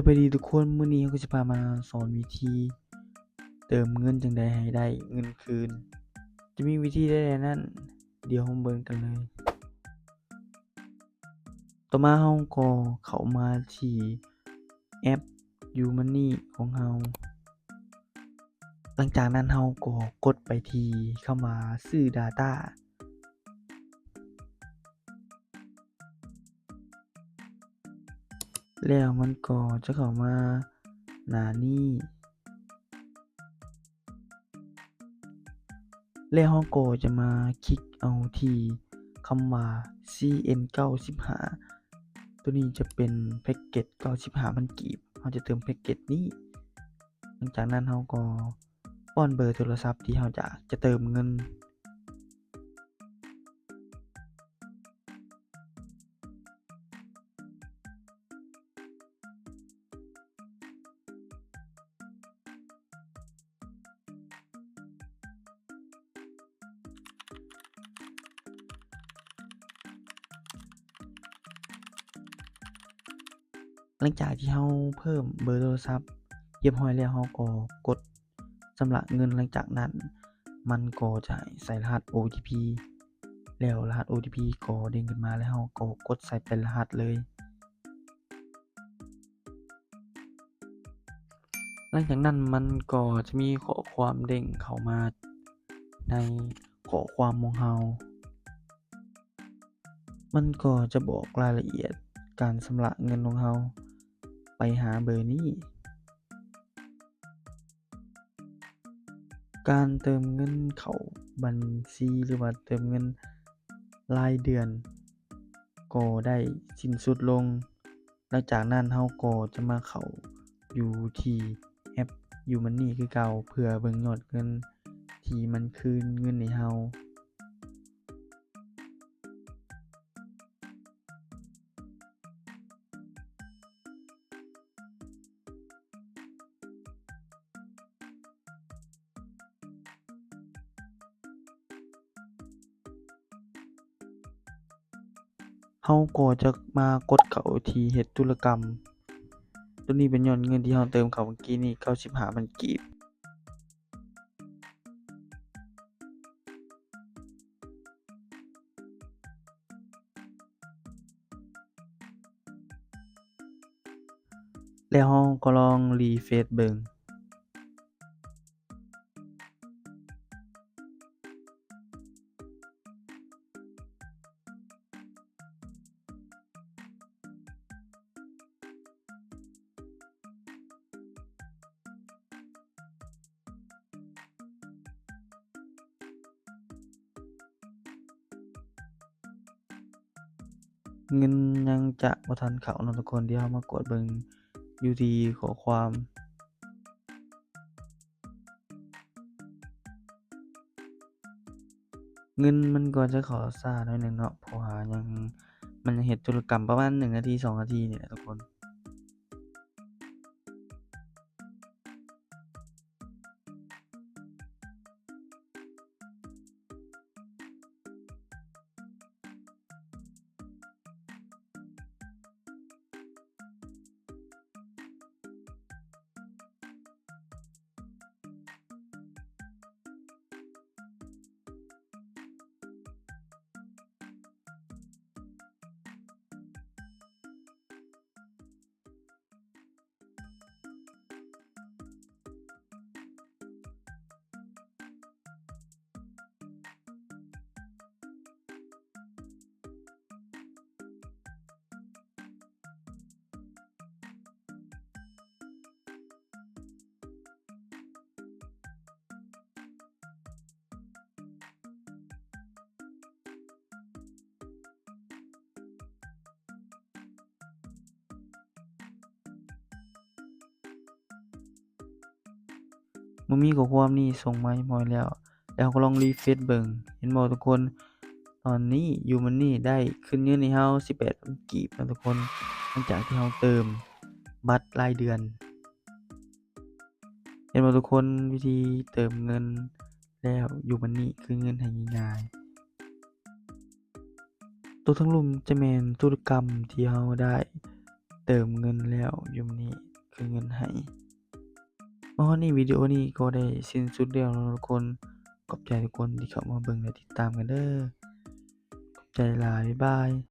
สวัสดีทุกคนมื้อนี้เราก็จะพามาสอนวิธีเติมเงินจั่งใดให้ได้เงินคืนจะมีวิธีใดๆนั้นเดี๋ยวเรามาเบิ่งกันเลยต่อมาเราก็เข้ามาที่แอป YouMoney ของเราหลังจากนั้นเราก็กดไปที่คำว่าซื้อ Data แล้วมันก็จะเข้ามาหน้านี้แล้วเราก็จะมาคลิกเอาที่คำว่า CN95 ตัวนี้จะเป็นแพ็กเกจ 95,000 กีบเราจะเติมแพ็กเกจนี้หลังจากนั้นเราก็ป้อนเบอร์โทรศัพท์ที่เราจะเติมเงินหลังจากที่เราเพิ่มเบอร์โทรศัพท์เรียบร้อยแล้วเราก็กดชำระเงินหลังจากนั้นมันก็จะให้ใส่รหัส OTP แล้วรหัส OTP ก็เด้งขึ้นมาแล้วเราก็กดใส่เป็นรหัสเลยหลังจากนั้นมันก็จะมีข้อความเด้งเข้ามาในข้อความของเรามันก็จะบอกรายละเอียดการชำระเงินของเราไปหาเบอร์นี้การเติมเงินเข้าบัญชีหรือว่าเติมเงินรายเดือนก็ได้สิ้นสุดลงหลังจากนั้นเราก็จะมาเข้าอยู่ที่แอป YouMoney คือเก่าเพื่อเบิ่งยอดเงินที่มันคืนเงินให้เราเราก็จะมากดเข้าที่เฮ็ดธุรกรรมตัวนี้เป็นยอดเงินที่เราเติมเข้าเมื่อกี้นี้ 95,000 กีบแล้วเราก็ลองรีเฟรชเบิ่งเงินยังจะบ่ทันเข้าเนาะทุกคนเดี๋ยวเรามากดเบิ่งอยู่ที่ข้อความเงินมันก็จะเข้าช้าหน่อยหนึ่งเนาะเพราะว่ามันยังเฮ็ดธุรกรรมประมาณ1นาที2นาทีนี่แหละทุกคนบ่มีข้อความนี้ส่งมาเรียบร้อยแล้วเราก็ลองรีเฟรชเบิ่งเห็นบ่ทุกคนตอนนี้ YouMoney ได้คืนเงินให้เรา 18,000 กีบนะทุกคนหลังจากที่เราเติมบัตรรายเดือนเห็นบ่ทุกคนวิธีเติมเงินแล้ว YouMoney คืนเงินให้ง่ายๆตัวทั้งรุมจะแม่นธุรกรรมที่เราได้เติมเงินแล้ว YouMoney คืนเงินให้มาฮอดนี้วิดีโอนี้ก็ได้สิ้นสุดแล้วเนาะทุกคนขอบใจทุกคนที่เข้ามาเบิ่งและติดตามกันเด้อขอบใจหลายบ๊ายบาย